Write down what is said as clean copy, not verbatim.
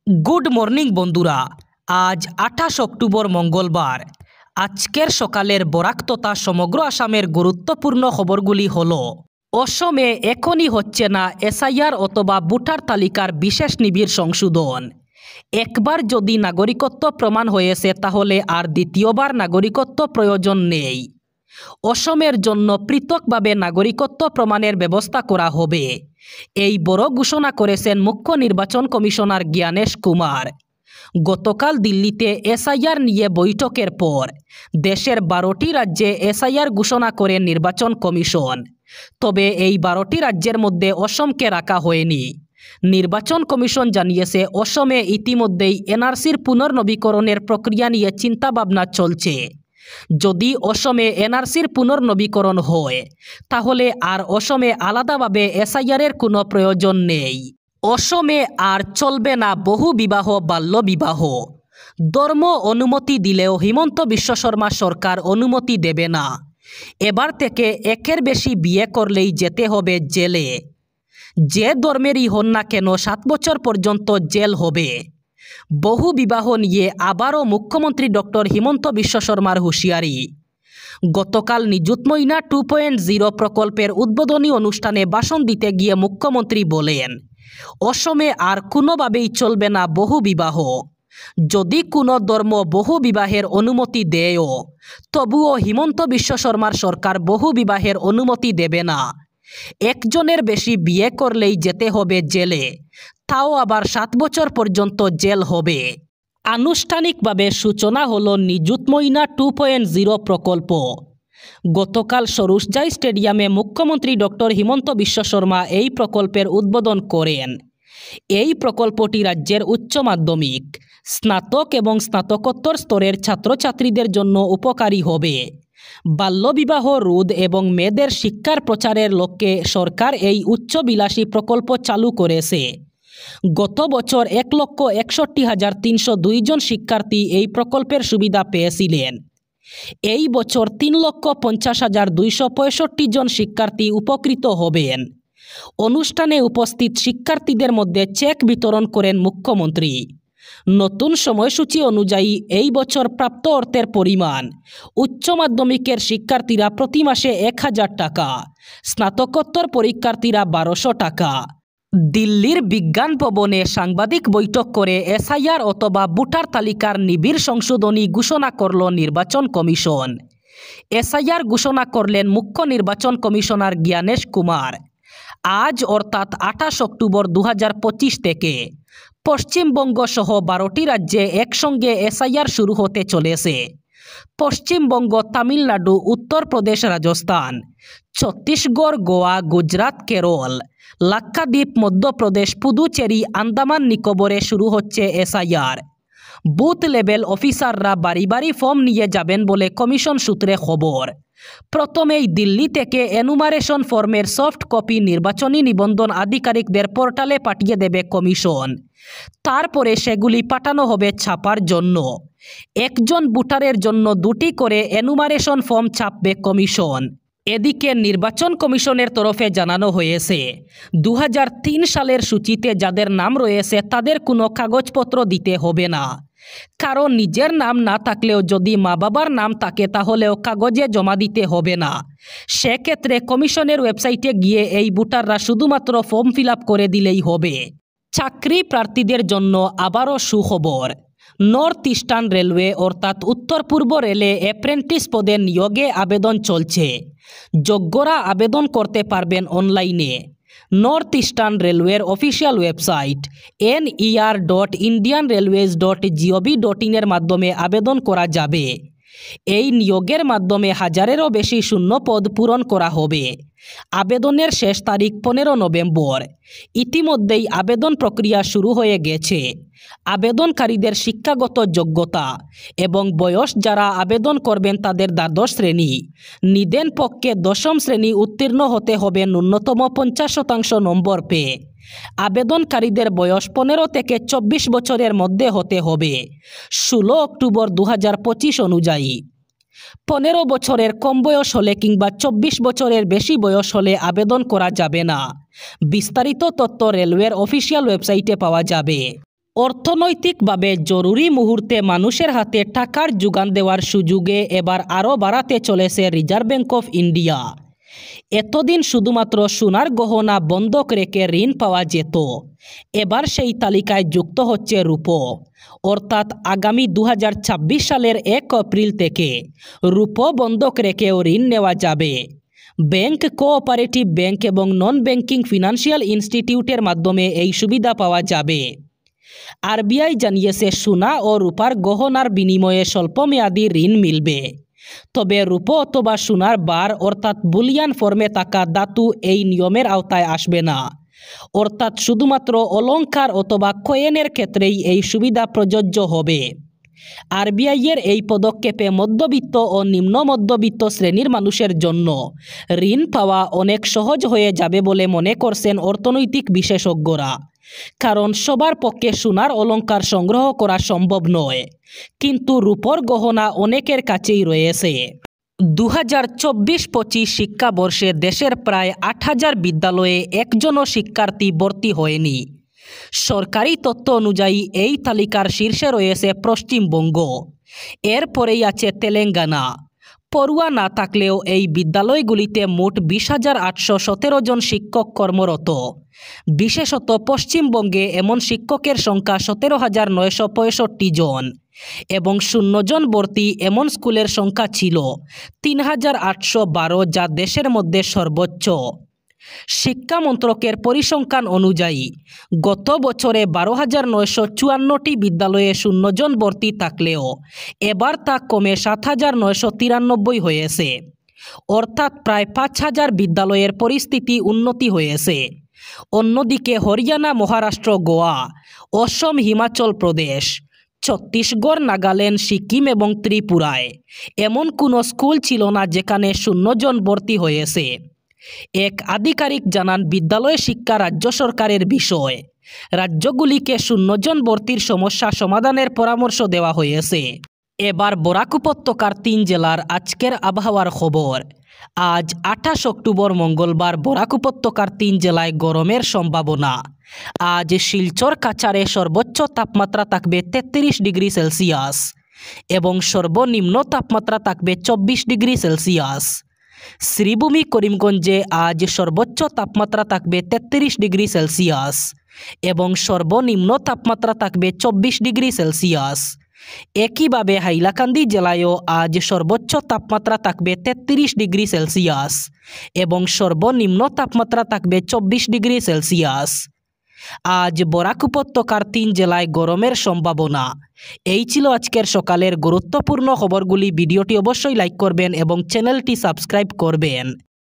Good morning বন্ধুরা। আজ 28 October মঙ্গলবার। আজকের সকালের বরাক তথা সমগ্র আসামের গুরুত্বপূর্ণ খবরগুলি হলো: অসমে এখনই হচ্ছে না এসআইআর অথবা ভোটার তালিকার বিশেষ নিবিড় সংশোধন। একবার যদি নাগরিকত্ব প্রমাণ হয়েছে তাহলে আর দ্বিতীয়বার নাগরিকত্ব প্রয়োজন নেই। অসমের জন্য পৃথকভাবে নাগরিকত্ব প্রমাণের ব্যবস্থা করা হবে। এই বড় ঘোষণা করেছেন মুখ্য নির্বাচন কমিশনার জ্ঞানেশ কুমার। গতকাল দিল্লিতে এসআইআর নিয়ে বৈঠকের পর দেশের 12টি রাজ্যে এসআইআর ঘোষণা করে নির্বাচন কমিশন। তবে এই 12টি রাজ্যের মধ্যে অসমকে রাখা হয়নি। নির্বাচন কমিশন জানিয়েছে, অসমে ইতিমধ্যেই এনআরসির পুনর্নবীকরণের প্রক্রিয়া নিয়ে চিন্তাভাবনা চলছে। যদি অসমে এনআরসির পুনর্নবীকরণ হয় তাহলে আর অসমে আলাদাভাবে এসআইআরের কোনো প্রয়োজন নেই। অসমে আর চলবে না বহু বিবাহ, বাল্য বিবাহ। ধর্ম অনুমতি দিলেও হিমন্ত বিশ্ব শর্মা সরকার অনুমতি দেবে না। এবার থেকে একের বেশি বিয়ে করলেই যেতে হবে জেলে। যে ধর্মেরই হন না কেন 7 বছর পর্যন্ত জেল হবে। বহু বিবাহ নিয়ে আবারও মুখ্যমন্ত্রী ডক্টর হিমন্ত বিশ্ব শর্মার হুঁশিয়ারি। গতকাল নিযুত ময়না 2.0 প্রকল্পের উদ্বোধনী অনুষ্ঠানে ভাষণ দিতে গিয়ে মুখ্যমন্ত্রী বলেন, অসমে আর কোনোভাবেই চলবে না বহু বিবাহ। যদি কোনো ধর্ম বহু বিবাহের অনুমতি দেয়ও তবুও হিমন্ত বিশ্ব শর্মার সরকার বহু বিবাহের অনুমতি দেবে না। একজনের বেশি বিয়ে করলেই যেতে হবে জেলে, তাও আবার 7 বছর পর্যন্ত জেল হবে। আনুষ্ঠানিকভাবে সূচনা হলো নিযুত ময়না 2.0 প্রকল্প। গতকাল সরুসজাই স্টেডিয়ামে মুখ্যমন্ত্রী ডক্টর হিমন্ত বিশ্ব শর্মা এই প্রকল্পের উদ্বোধন করেন। এই প্রকল্পটি রাজ্যের উচ্চ মাধ্যমিক, স্নাতক এবং স্নাতকোত্তর স্তরের ছাত্রছাত্রীদের জন্য উপকারী হবে। বাল্যবিবাহ রোধ এবং মেয়েদের শিক্ষার প্রচারের লক্ষ্যে সরকার এই উচ্চবিলাসী প্রকল্প চালু করেছে। গত বছর 1,61,302 জন শিক্ষার্থী এই প্রকল্পের সুবিধা পেয়েছিলেন। এই বছর 3,50,265 জন শিক্ষার্থী উপকৃত হবেন। অনুষ্ঠানে উপস্থিত শিক্ষার্থীদের মধ্যে চেক বিতরণ করেন মুখ্যমন্ত্রী। নতুন সময়সূচি অনুযায়ী এই বছর প্রাপ্ত অর্থের পরিমাণ: উচ্চ মাধ্যমিকের শিক্ষার্থীরা প্রতি মাসে 1,000 টাকা, স্নাতকোত্তর পরীক্ষার্থীরা 1,200 টাকা। দিল্লির বিজ্ঞান ভবনে সাংবাদিক বৈঠক করে এসআইআর অথবা ভোটার তালিকার নিবিড় সংশোধনী ঘোষণা করল নির্বাচন কমিশন। এসআইআর ঘোষণা করলেন মুখ্য নির্বাচন কমিশনার জ্ঞানেশ কুমার। আজ অর্থাৎ 28 অক্টোবর 2025 থেকে পশ্চিমবঙ্গ সহ 12টি রাজ্যে একসঙ্গে এসআইআর শুরু হতে চলেছে। পশ্চিমবঙ্গ, তামিলনাড়ু, উত্তরপ্রদেশ, রাজস্থান, ছত্তিশগড়, গোয়া, গুজরাট, কেরল, লাক্ষাদ্বীপ, মধ্যপ্রদেশ, পুদুচেরি, আন্দামান নিকোবরে শুরু হচ্ছে এসআইআর। বুথ লেভেল অফিসাররা বাড়ি বাড়ি ফর্ম নিয়ে যাবেন বলে কমিশন সূত্রে খবর। প্রথমেই দিল্লি থেকে এনুমারেশন ফর্মের সফট কপি নির্বাচনী নিবন্ধন আধিকারিকদের পোর্টালে পাঠিয়ে দেবে কমিশন। তারপরে সেগুলি পাঠানো হবে ছাপার জন্য। একজন ভোটারের জন্য 2টি করে এনুমারেশন ফর্ম ছাপবে কমিশন। এদিকে নির্বাচন কমিশনের তরফে জানানো হয়েছে, 2003 সালের সূচিতে যাদের নাম রয়েছে তাদের কোনো কাগজপত্র দিতে হবে না। কারণ নিজের নাম না থাকলেও যদি মা বাবার নাম থাকে তাহলেও কাগজে জমা দিতে হবে না। সেক্ষেত্রে কমিশনের ওয়েবসাইটে গিয়ে এই ভোটাররা শুধুমাত্র ফর্ম ফিল আপ করে দিলেই হবে। চাকরি প্রার্থীদের জন্য আবারও সুখবর। নর্থ ইস্টার্ন রেলওয়ে অর্থাৎ উত্তর পূর্ব রেলে অ্যাপ্রেন্টিস পদে নিয়োগে আবেদন চলছে। যোগ্যরা আবেদন করতে পারবেন অনলাইনে। নর্থ ইস্টার্ন রেলওয়ের অফিসিয়াল ওয়েবসাইট ner.indianrailways.gov.in এর মাধ্যমে আবেদন করা যাবে। এই নিয়োগের মাধ্যমে 1000-এরও বেশি শূন্য পদ পূরণ করা হবে। আবেদনের শেষ তারিখ 15 নভেম্বর। ইতিমধ্যেই আবেদন প্রক্রিয়া শুরু হয়ে গেছে। আবেদনকারীদের শিক্ষাগত যোগ্যতা এবং বয়স, যারা আবেদন করবেন তাদের দ্বাদশ শ্রেণী, নিদেন পক্ষে 10ম শ্রেণী উত্তীর্ণ হতে হবে ন্যূনতম 50% নম্বর পেয়ে। আবেদনকারীদের বয়স 15 থেকে 24 বছরের মধ্যে হতে হবে 16 অক্টোবর 2025 অনুযায়ী। 15 বছরের কম বয়স হলে কিংবা 24 বছরের বেশি বয়স হলে আবেদন করা যাবে না। বিস্তারিত তথ্য রেলওয়ের অফিসিয়াল ওয়েবসাইটে পাওয়া যাবে। অর্থনৈতিকভাবে জরুরি মুহূর্তে মানুষের হাতে টাকার যোগান দেওয়ার সুযোগে এবার আরও বাড়াতে চলেছে রিজার্ভ ব্যাঙ্ক অফ ইন্ডিয়া। এতদিন শুধুমাত্র সোনার গহনা বন্ধক রেখে ঋণ পাওয়া যেত, এবার সেই তালিকায় যুক্ত হচ্ছে রূপো। অর্থাৎ আগামী 2026 সালের 1 এপ্রিল থেকে রূপো বন্ধক রেখেও ঋণ নেওয়া যাবে। ব্যাংক, কোঅপারেটিভ ব্যাংক এবং নন ব্যাংকিং ফিনান্সিয়াল ইনস্টিটিউটের মাধ্যমে এই সুবিধা পাওয়া যাবে। আরবিআই জানিয়েছে সোনা ও রূপার গহনার বিনিময়ে স্বল্পমেয়াদী ঋণ মিলবে, তবে রূপো অথবা সোনার বার অর্থাৎ বুলিয়ান ফর্মে থাকা ধাতু এই নিয়মের আওতায় আসবে না। অর্থাৎ শুধুমাত্র অলংকার অথবা কয়েনের ক্ষেত্রেই এই সুবিধা প্রযোজ্য হবে। আরবিআইয়ের এই পদক্ষেপে মধ্যবিত্ত ও নিম্ন মধ্যবিত্ত শ্রেণীর মানুষের জন্য ঋণ পাওয়া অনেক সহজ হয়ে যাবে বলে মনে করছেন অর্থনৈতিক বিশেষজ্ঞরা। কারণ সবার পক্ষে সোনার অলংকার সংগ্রহ করা সম্ভব নয়, কিন্তু রূপোর গহনা অনেকের কাছেই রয়েছে। 2024-25 শিক্ষাবর্ষে দেশের প্রায় 8,000 বিদ্যালয়ে একজনও শিক্ষার্থী ভর্তি হয়নি। সরকারি তথ্য অনুযায়ী এই তালিকার শীর্ষে রয়েছে পশ্চিমবঙ্গ, এরপরেই আছে তেলেঙ্গানা। পড়ুয়া না থাকলেও এই বিদ্যালয়গুলিতে মোট 20,817 জন শিক্ষক কর্মরত। বিশেষত পশ্চিমবঙ্গে এমন শিক্ষকের সংখ্যা 17,965 জন এবং 0 জন ভর্তি এমন স্কুলের সংখ্যা ছিল 3,812, যা দেশের মধ্যে সর্বোচ্চ। শিক্ষা মন্ত্রকের পরিসংখ্যান অনুযায়ী গত বছরে 12,954টি বিদ্যালয়ে 0 জন ভর্তি থাকলেও এবার তা কমে 7,993 হয়েছে। অর্থাৎ প্রায় 5,000 বিদ্যালয়ের পরিস্থিতি উন্নতি হয়েছে। অন্যদিকে হরিয়ানা, মহারাষ্ট্র, গোয়া, অসম, হিমাচল প্রদেশ, ছত্তিশগড়, নাগাল্যান্ড, সিকিম এবং ত্রিপুরায় এমন কোনো স্কুল ছিল না যেখানে 0 জন ভর্তি হয়েছে। এক আধিকারিক জানান, বিদ্যালয় শিক্ষা রাজ্য সরকারের বিষয়। রাজ্যগুলিকে 0 জন ভর্তির সমস্যা সমাধানের পরামর্শ দেওয়া হয়েছে। এবার বরাক উপত্যকার 3 জেলার আজকের আবহাওয়ার খবর। আজ 28 অক্টোবর মঙ্গলবার বরাক উপত্যকার 3 জেলায় গরমের সম্ভাবনা। আজ শিলচর, কাছাড়ে সর্বোচ্চ তাপমাত্রা থাকবে 33 ডিগ্রি সেলসিয়াস এবং সর্বনিম্ন তাপমাত্রা থাকবে 24 ডিগ্রি সেলসিয়াস। শ্রীভূমি, করিমগঞ্জে আজ সর্বোচ্চ তাপমাত্রা থাকবে 33 ডিগ্রি সেলসিয়াস এবং সর্বনিম্ন তাপমাত্রা থাকবে 24 ডিগ্রি সেলসিয়াস। একইভাবে হাইলাকান্দি জেলায়ও আজ সর্বোচ্চ তাপমাত্রা থাকবে 33 ডিগ্রি সেলসিয়াস এবং সর্বনিম্ন তাপমাত্রা থাকবে 24 ডিগ্রি সেলসিয়াস। আজ বরাক উপত্যকার 3 জেলায় গরমের সম্ভাবনা। এই ছিল আজকের সকালের গুরুত্বপূর্ণ খবরগুলি। ভিডিওটি অবশ্যই লাইক করবেন এবং চ্যানেলটি সাবস্ক্রাইব করবেন।